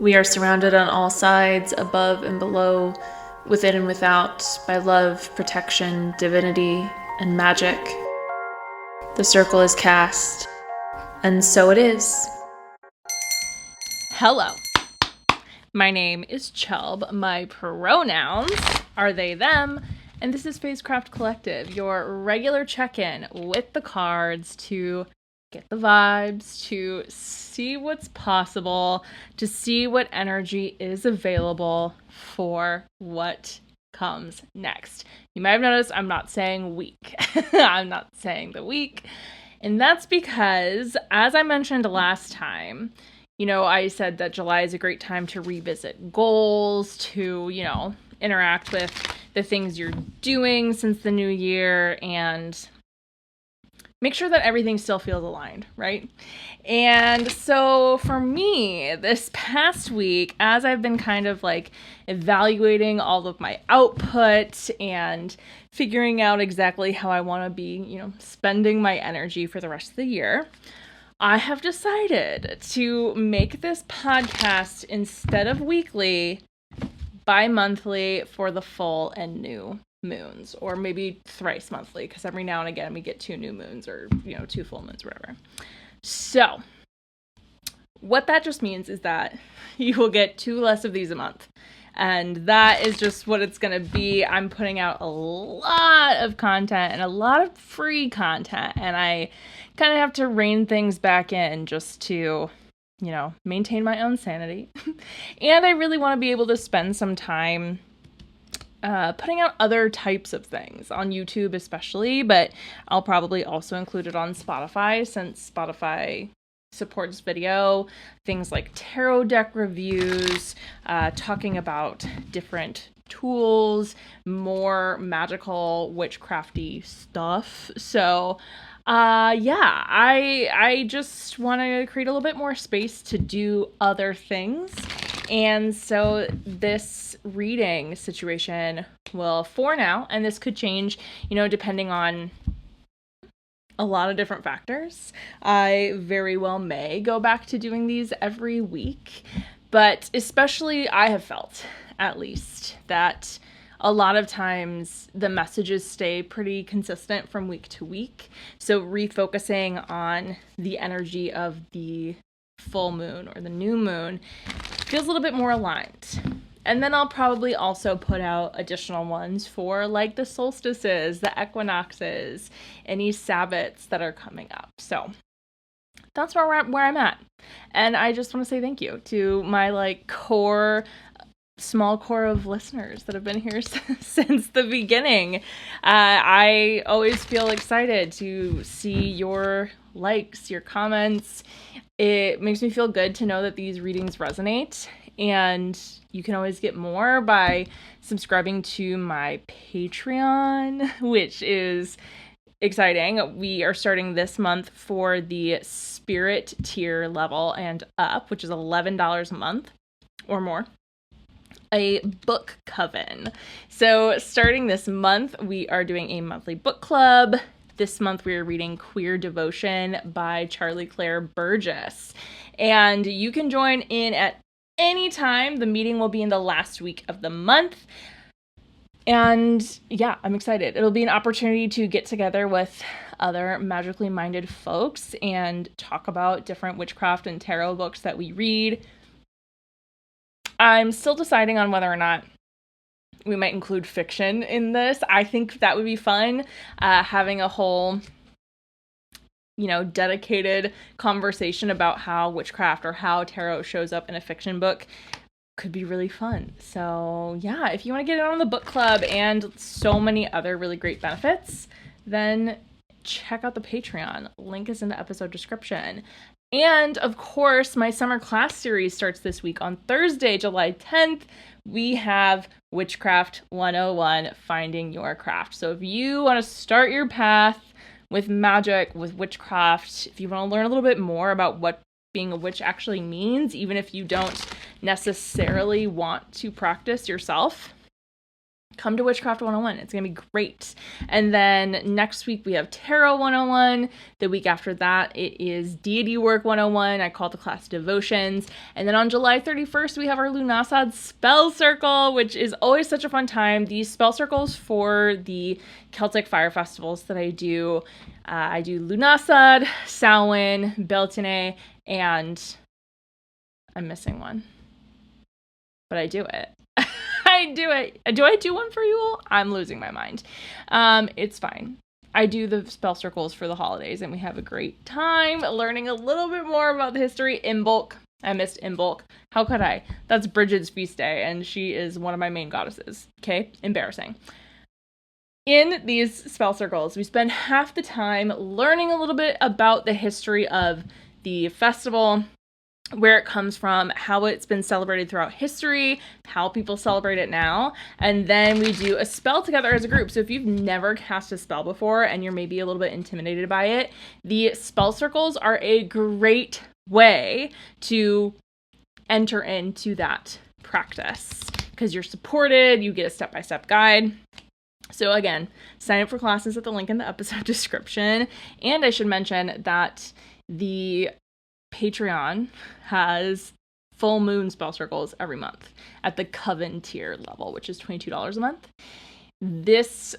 We are surrounded on all sides, above and below, within and without, by love, protection, divinity, and magic. The circle is cast, and so it is. Hello. My name is Chubb. My pronouns are they, them, and this is Phasecraft Collective, your regular check-in with the cards to get the vibes, to see what's possible, to see what energy is available for what comes next. You might have noticed I'm not saying week. I'm not saying the week. And that's because, as I mentioned last time, I said that July is a great time to revisit goals, to, interact with the things you're doing since the new year and make sure that everything still feels aligned, right? And so for me, this past week, as I've been kind of evaluating all of my output and figuring out exactly how I want to be, spending my energy for the rest of the year, I have decided to make this podcast, instead of weekly, bi-monthly for the full and new moons, or maybe thrice monthly, because every now and again we get 2 new moons or 2 full moons, whatever. So what that just means is that you will get 2 less of these a month, and that is just what it's gonna be. I'm putting out a lot of content and a lot of free content, and I kind of have to rein things back in just to maintain my own sanity. And I really want to be able to spend some time putting out other types of things on YouTube especially, but I'll probably also include it on Spotify, since Spotify supports video, things like tarot deck reviews, talking about different tools, more magical witchcrafty stuff. So I just want to create a little bit more space to do other things. And so this reading situation will, for now, and this could change, depending on a lot of different factors. I very well may go back to doing these every week, but especially I have felt, at least, that a lot of times the messages stay pretty consistent from week to week. So refocusing on the energy of the full moon or the new moon feels a little bit more aligned. And then I'll probably also put out additional ones for the solstices, the equinoxes, any Sabbats that are coming up. So that's where I'm at. And I just want to say thank you to my small core of listeners that have been here since the beginning. I always feel excited to see your likes, your comments. It makes me feel good to know that these readings resonate, and you can always get more by subscribing to my Patreon, which is exciting. We are starting this month for the Spirit tier level and up, which is $11 a month or more. A book coven. So starting this month, we are doing a monthly book club. This month we are reading Queer Devotion by Charlie Claire Burgess. And you can join in at any time. The meeting will be in the last week of the month. And yeah, I'm excited. It'll be an opportunity to get together with other magically minded folks and talk about different witchcraft and tarot books that we read. I'm still deciding on whether or not we might include fiction in this. I think that would be fun, having a whole, dedicated conversation about how witchcraft or how tarot shows up in a fiction book could be really fun. So yeah, if you want to get in on the book club and so many other really great benefits, then check out the Patreon. Link is in the episode description. And, of course, my summer class series starts this week. On Thursday, July 10th, we have Witchcraft 101, Finding Your Craft. So if you want to start your path with magic, with witchcraft, if you want to learn a little bit more about what being a witch actually means, even if you don't necessarily want to practice yourself, come to Witchcraft 101. It's going to be great. And then next week we have Tarot 101. The week after that, it is Deity Work 101. I call the class Devotions. And then on July 31st, we have our Lunasad Spell Circle, which is always such a fun time. These spell circles for the Celtic Fire Festivals that I do Lunasad, Samhain, Beltane, and I'm missing one. But I do it. I do it. Do I do one for you all? I'm losing my mind. It's fine. I do the spell circles for the holidays, and we have a great time learning a little bit more about the history. Imbolc. I missed Imbolc. How could I? That's Bridget's feast day, and she is one of my main goddesses. Okay? Embarrassing. In these spell circles, we spend half the time learning a little bit about the history of the festival, where it comes from, how it's been celebrated throughout history, how people celebrate it now, and then we do a spell together as a group. So if you've never cast a spell before and you're maybe a little bit intimidated by it, the spell circles are a great way to enter into that practice because you're supported, you get a step-by-step guide. So again, sign up for classes at the link in the episode description. And I should mention that the Patreon has full moon spell circles every month at the Coven tier level, which is $22 a month. This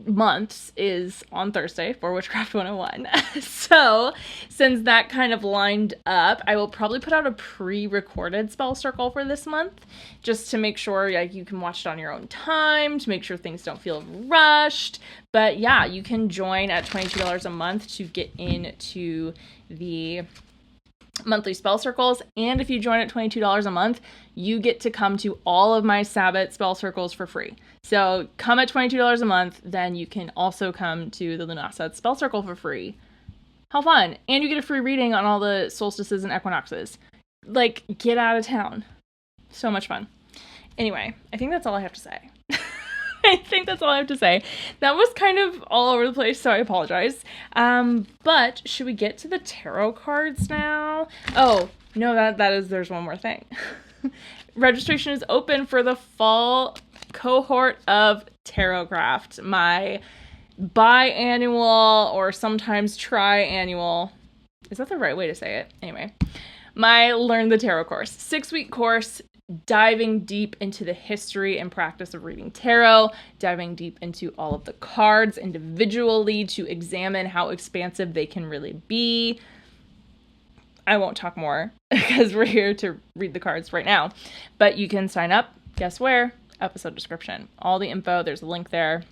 month is on Thursday for Witchcraft 101. So since that kind of lined up, I will probably put out a pre-recorded spell circle for this month just to make sure like you can watch it on your own time, to make sure things don't feel rushed. But yeah, you can join at $22 a month to get into the monthly spell circles, and if you join at $22 a month, you get to come to all of my Sabbath spell circles for free. So come at $22 a month, then you can also come to the Lunasad spell circle for free. How fun! And you get a free reading on all the solstices and equinoxes. Like, get out of town. So much fun. Anyway, I think that's all I have to say. That was kind of all over the place, so I apologize. But should we get to the tarot cards now? Oh, no, there's one more thing. Registration is open for the fall cohort of Phasecraft, my biannual or sometimes triannual. Is that the right way to say it? Anyway, my Learn the Tarot course, 6-week course, diving deep into the history and practice of reading tarot, diving deep into all of the cards individually to examine how expansive they can really be. I won't talk more because we're here to read the cards right now, but you can sign up. Guess where? Episode description. All the info, there's a link there.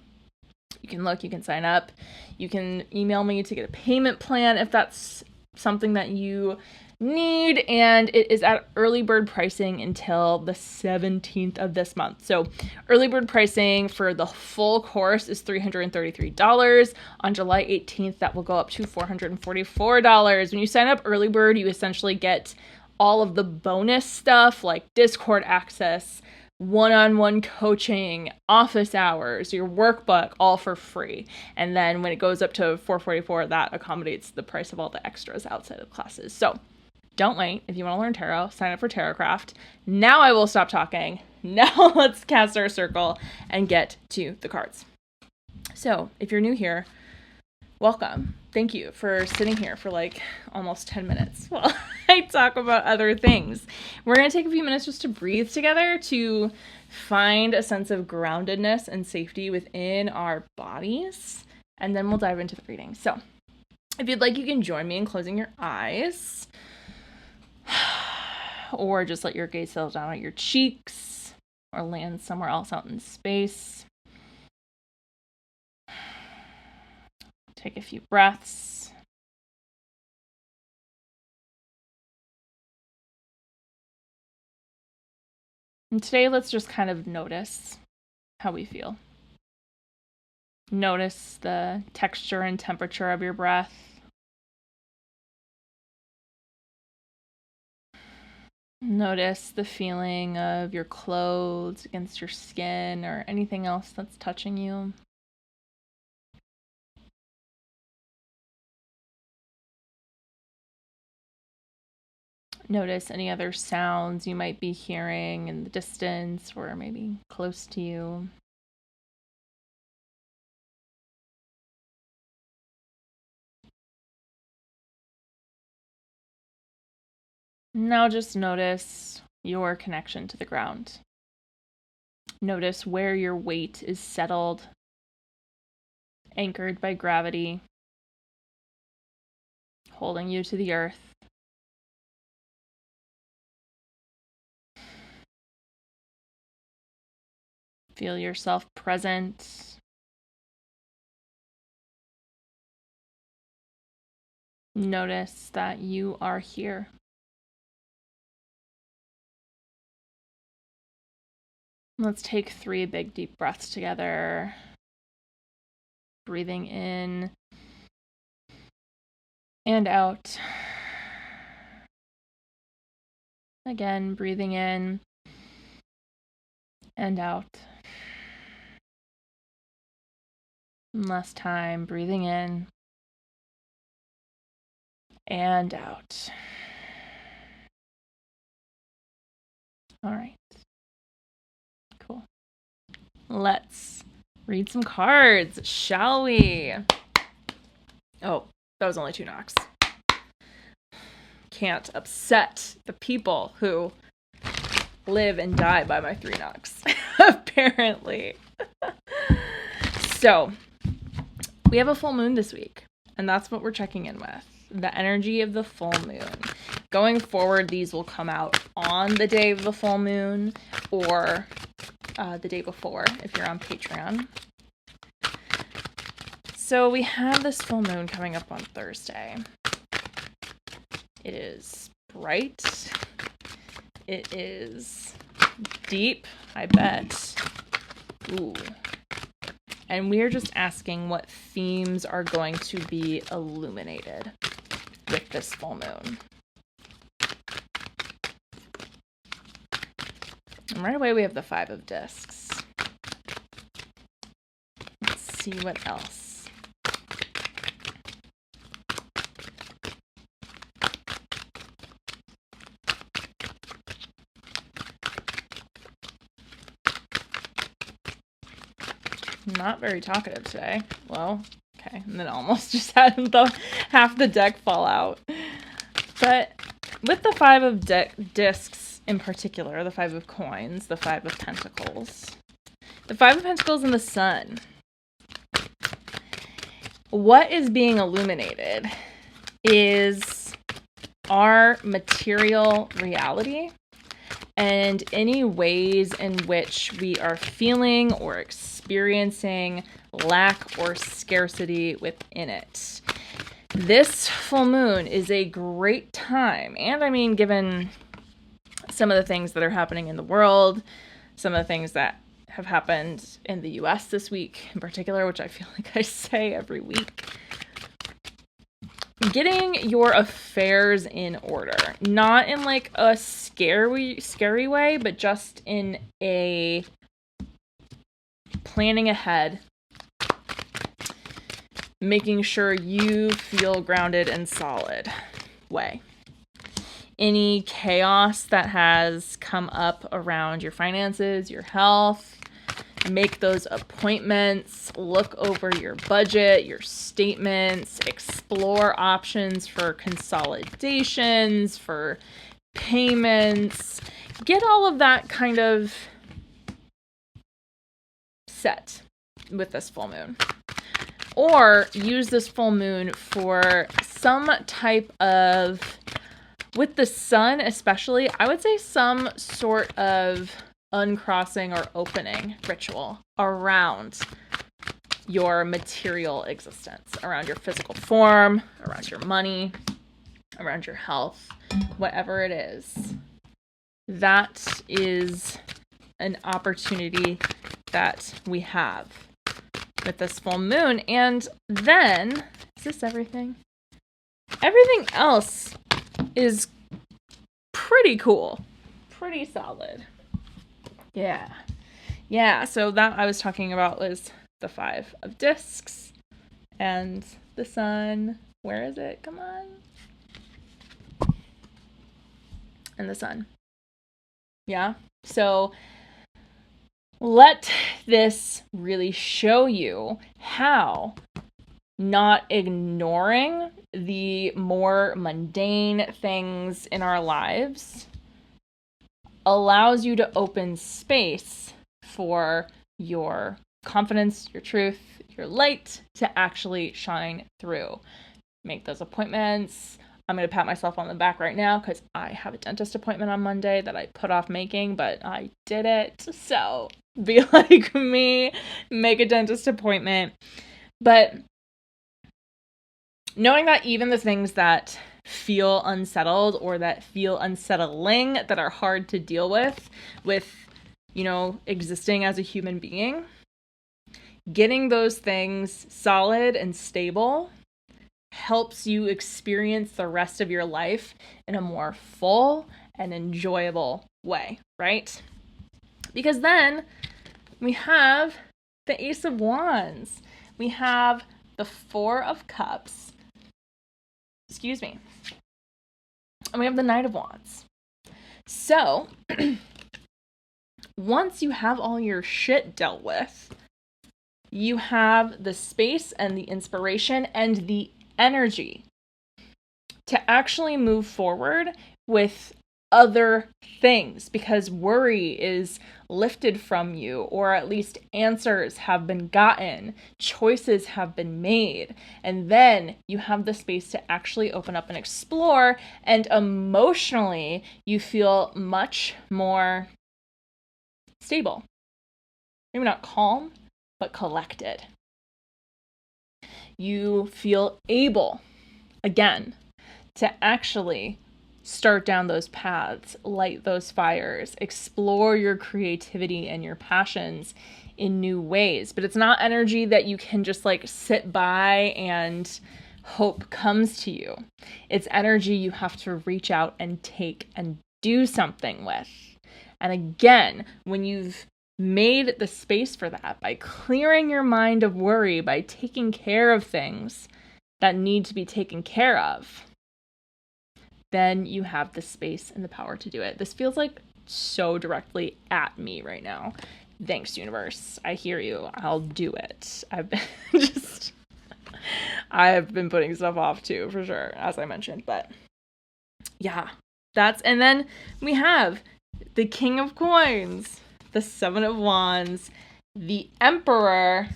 You can look, you can sign up. You can email me to get a payment plan if that's something that you need, and it is at early bird pricing until the 17th of this month. So early bird pricing for the full course is $333. On July 18th, that will go up to $444. When you sign up early bird, you essentially get all of the bonus stuff like Discord access, one-on-one coaching, office hours, your workbook, all for free. And then when it goes up to $444, that accommodates the price of all the extras outside of classes. So don't wait. If you want to learn tarot, sign up for Phasecraft. Now I will stop talking. Now let's cast our circle and get to the cards. So if you're new here, welcome. Thank you for sitting here for like almost 10 minutes while I talk about other things. We're going to take a few minutes just to breathe together, to find a sense of groundedness and safety within our bodies, and then we'll dive into the reading. So if you'd like, you can join me in closing your eyes, or just let your gaze settle down at your cheeks, or land somewhere else out in space. Take a few breaths. And today, let's just kind of notice how we feel. Notice the texture and temperature of your breath. Notice the feeling of your clothes against your skin or anything else that's touching you. Notice any other sounds you might be hearing in the distance or maybe close to you. Now just notice your connection to the ground. Notice where your weight is settled, anchored by gravity, holding you to the earth. Feel yourself present. Notice that you are here. Let's take 3 big deep breaths together. Breathing in and out. Again, breathing in and out. One last time, breathing in and out. All right. Cool. Let's read some cards, shall we? Oh, that was only 2 knocks. Can't upset the people who live and die by my 3 knocks, apparently. So, we have a full moon this week, and that's what we're checking in with. The energy of the full moon. Going forward, these will come out on the day of the full moon or the day before if you're on Patreon. So we have this full moon coming up on Thursday. It is bright. It is deep, I bet. Ooh. And we're just asking what themes are going to be illuminated with this full moon. And right away we have the 5 of discs. Let's see what else. Not very talkative today. Well, okay. And then almost just had half the deck fall out. But with the 5 of discs in particular, the 5 of coins, the 5 of pentacles, the 5 of pentacles and the sun, what is being illuminated is our material reality and any ways in which we are feeling or experiencing lack or scarcity within it. This full moon is a great time, and I mean, given some of the things that are happening in the world, some of the things that have happened in the US this week in particular, which I feel like I say every week, getting your affairs in order, not in like a scary way, but just in a planning ahead, making sure you feel grounded and solid way. Any chaos that has come up around your finances, your health, make those appointments, look over your budget, your statements, explore options for consolidations, for payments, get all of that kind of set with this full moon. Or use this full moon for some type of, with the sun especially, I would say some sort of uncrossing or opening ritual around your material existence, around your physical form, around your money, around your health, whatever it is. That is an opportunity that we have with this full moon. And then, is this everything? Everything else is pretty cool, pretty solid. Yeah, so that I was talking about was the 5 of discs and the sun. Where is it? Come on. and the sun. Yeah? So let this really show you how not ignoring the more mundane things in our lives allows you to open space for your confidence, your truth, your light to actually shine through. Make those appointments. I'm going to pat myself on the back right now because I have a dentist appointment on Monday that I put off making, but I did it. So be like me, make a dentist appointment. But knowing that even the things that feel unsettled or that feel unsettling, that are hard to deal with, existing as a human being, getting those things solid and stable helps you experience the rest of your life in a more full and enjoyable way, right? Because then we have the Ace of Wands. We have the Four of Cups. Excuse me. And we have the Knight of Wands. So, once you have all your shit dealt with, you have the space and the inspiration and the energy to actually move forward with other things, because worry is lifted from you, or at least answers have been gotten, choices have been made, and then you have the space to actually open up and explore, and emotionally you feel much more stable. Maybe not calm, but collected. You feel able, again, to actually start down those paths, light those fires, explore your creativity and your passions in new ways. But it's not energy that you can just like sit by and hope comes to you. It's energy you have to reach out and take and do something with. And again, when you've made the space for that by clearing your mind of worry, by taking care of things that need to be taken care of, then you have the space and the power to do it. This feels like so directly at me right now. Thanks, universe. I hear you. I'll do it. I've been putting stuff off too, for sure, as I mentioned. But yeah, and then we have the King of Coins, the Seven of Wands, the Emperor,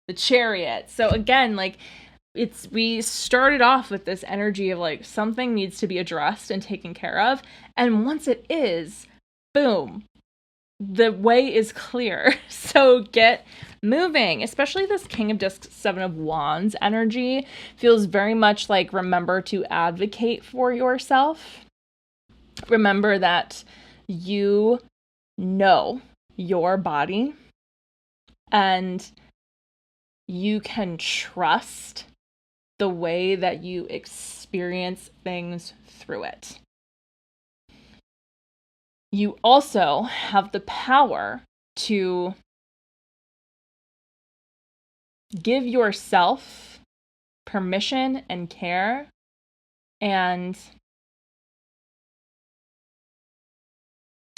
the Chariot. So again, like, we started off with this energy of like something needs to be addressed and taken care of. And once it is, boom, the way is clear. So get moving, especially this King of Discs, Seven of Wands energy feels very much like, remember to advocate for yourself. Remember that you know your body and you can trust the way that you experience things through it. You also have the power to give yourself permission and care and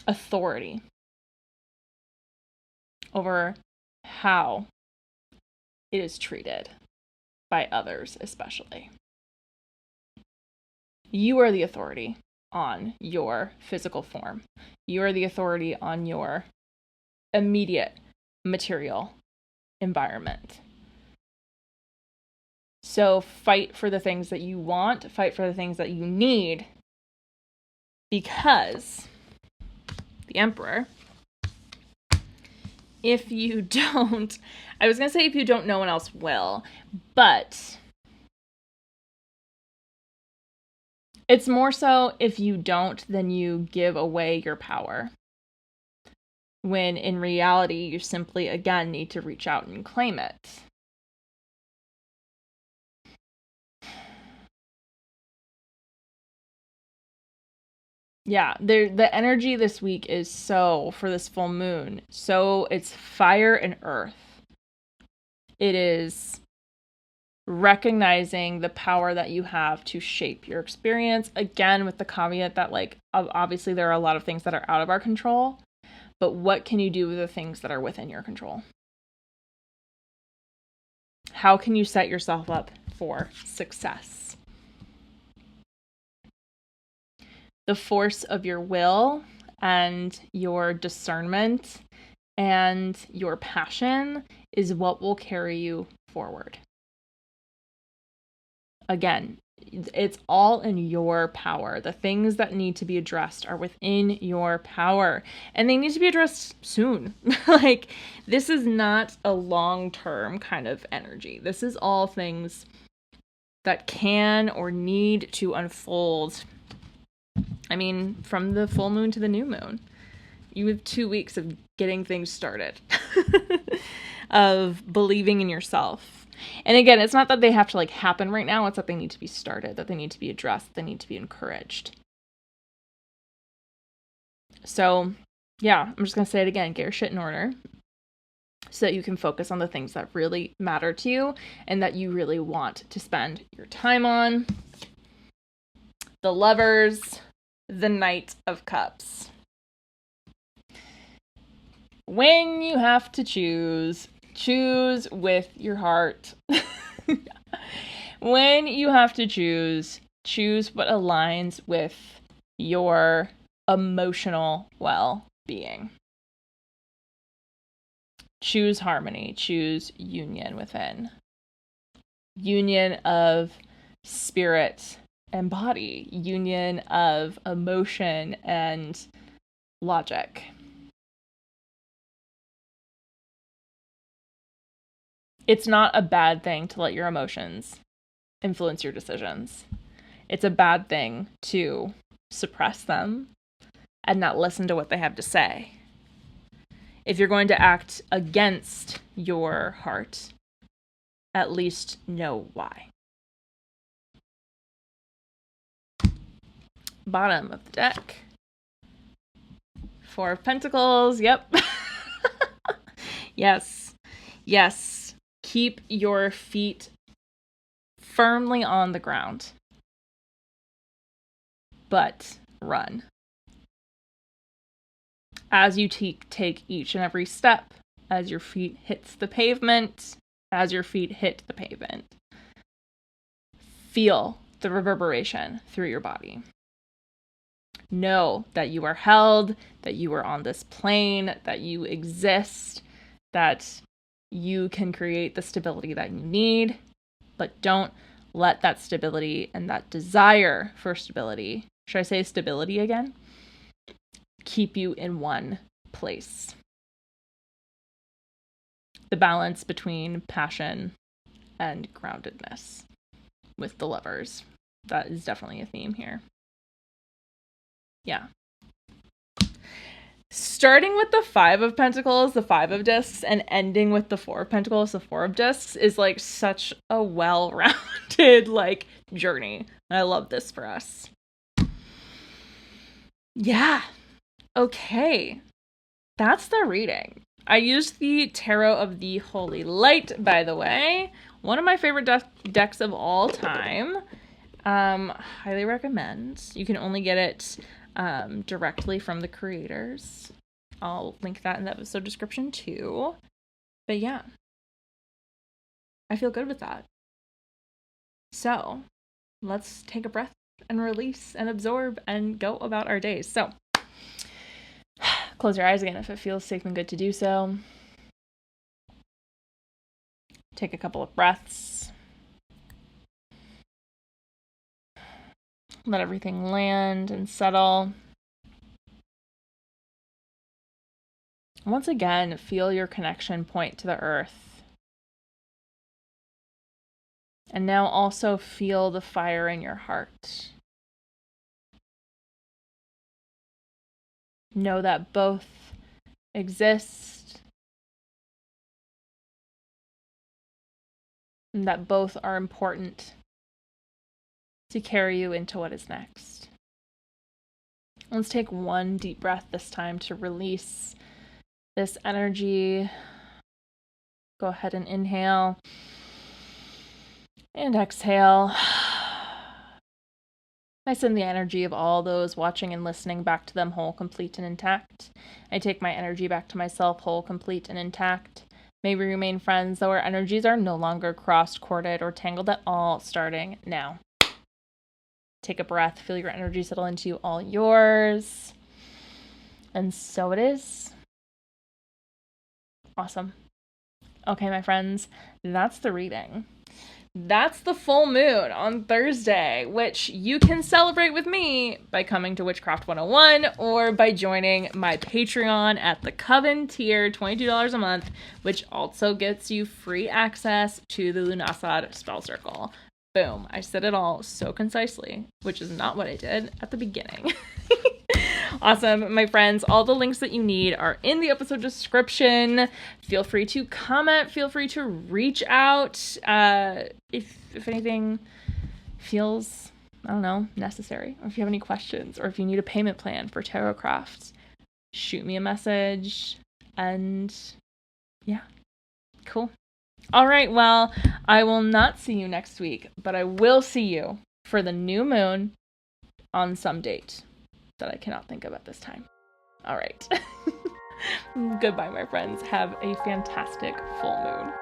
authority over how it is treated by others, especially. You are the authority on your physical form. You are the authority on your immediate material environment. So fight for the things that you want, fight for the things that you need, because the Emperor, if you don't, I was going to say if you don't, no one else will, but it's more so if you don't, then you give away your power. When in reality, you simply, again, need to reach out and claim it. Yeah, the energy this week is for this full moon, so it's fire and earth. It is recognizing the power that you have to shape your experience. Again, with the caveat that, like, obviously there are a lot of things that are out of our control, but what can you do with the things that are within your control? How can you set yourself up for success? The force of your will and your discernment and your passion is what will carry you forward. Again, it's all in your power. The things that need to be addressed are within your power, and they need to be addressed soon. Like, this is not a long-term kind of energy. This is all things that can or need to unfold. I mean, from the full moon to the new moon, you have 2 weeks of getting things started, of believing in yourself. And again, it's not that they have to like happen right now. It's that they need to be started, that they need to be addressed, they need to be encouraged. So yeah, I'm just going to say it again. Get your shit in order so that you can focus on the things that really matter to you and that you really want to spend your time on. The Lovers, the Knight of Cups. When you have to choose with your heart. When you have to choose what aligns with your emotional well-being. Choose harmony, choose union within. Union of spirit and body, union of emotion and logic. It's not a bad thing to let your emotions influence your decisions. It's a bad thing to suppress them and not listen to what they have to say. If you're going to act against your heart, at least know why. Bottom of the deck. 4 of Pentacles. Yep. Yes. Keep your feet firmly on the ground, but run. As you take each and every step, as your feet hit the pavement, feel the reverberation through your body. Know that you are held, that you are on this plane, that you exist, that you can create the stability that you need, but don't let that stability and that desire for stability, should I say stability again, keep you in one place. The balance between passion and groundedness with the Lovers. That is definitely a theme here. Yeah. Starting with the 5 of Pentacles, the 5 of Discs, and ending with the 4 of Pentacles, the 4 of Discs, is like such a well-rounded like journey. And I love this for us. Yeah. Okay. That's the reading. I used the Tarot of the Holy Light, by the way. One of my favorite decks of all time. Highly recommend. You can only get it directly from the creators. I'll link that in the episode description too. But yeah, I feel good with that. So let's take a breath and release and absorb and go about our days. So close your eyes again if it feels safe and good to do so. Take a couple of breaths. Let everything land and settle. Once again, feel your connection point to the earth. And now also feel the fire in your heart. Know that both exist and that both are important to carry you into what is next. Let's take one deep breath this time to release this energy. Go ahead and inhale. And exhale. I send the energy of all those watching and listening back to them whole, complete, and intact. I take my energy back to myself whole, complete, and intact. May we remain friends, though our energies are no longer crossed, corded, or tangled at all, starting now. Take a breath, feel your energy settle into you, all yours. And so it is. Awesome. Okay, my friends, that's the reading. That's the full moon on Thursday, which you can celebrate with me by coming to Witchcraft 101 or by joining my Patreon at the Coven tier, $22 a month, which also gets you free access to the Lunasad spell circle. Boom. I said it all so concisely, which is not what I did at the beginning. Awesome, my friends. All the links that you need are in the episode description. Feel free to comment. Feel free to reach out if anything feels, I don't know, necessary. Or if you have any questions, or if you need a payment plan for Tarotcraft, shoot me a message. And yeah, cool. All right, well, I will not see you next week, but I will see you for the new moon on some date that I cannot think of at this time. All right. Goodbye, my friends. Have a fantastic full moon.